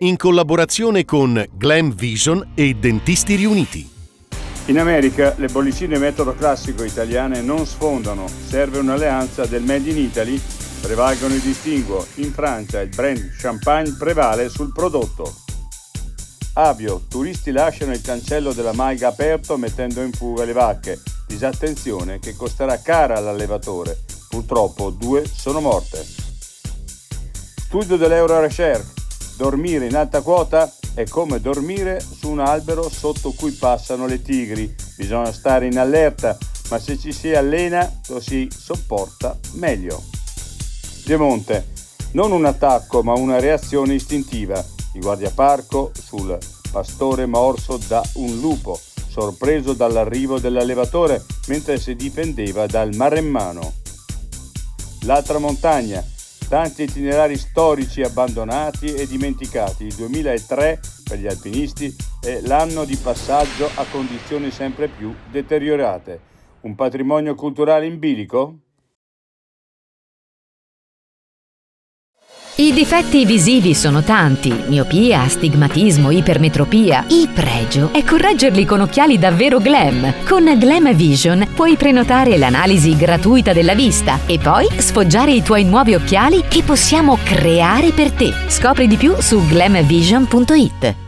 in collaborazione con Glam Vision e Dentisti Riuniti. In America le bollicine metodo classico italiane non sfondano, serve un'alleanza del Made in Italy, prevalgono i distinguo. In Francia il brand Champagne prevale sul prodotto. Avio, turisti lasciano il cancello della Maiga aperto mettendo in fuga le vacche. Disattenzione che costerà cara all'allevatore. Purtroppo 2 sono morte. Studio dell'Euro Research. Dormire in alta quota è come dormire su un albero sotto cui passano le tigri. Bisogna stare in allerta, ma se ci si allena lo si sopporta meglio. Piemonte. Non un attacco, ma una reazione istintiva. Il guardiaparco sul pastore morso da un lupo, sorpreso dall'arrivo dell'allevatore mentre si difendeva dal maremmano. L'altra montagna. Tanti itinerari storici abbandonati e dimenticati. Il 2003 per gli alpinisti è l'anno di passaggio a condizioni sempre più deteriorate. Un patrimonio culturale in bilico? I difetti visivi sono tanti: miopia, astigmatismo, ipermetropia. Il pregio è correggerli con occhiali davvero glam. Con Glam Vision puoi prenotare l'analisi gratuita della vista e poi sfoggiare i tuoi nuovi occhiali che possiamo creare per te. Scopri di più su glamvision.it.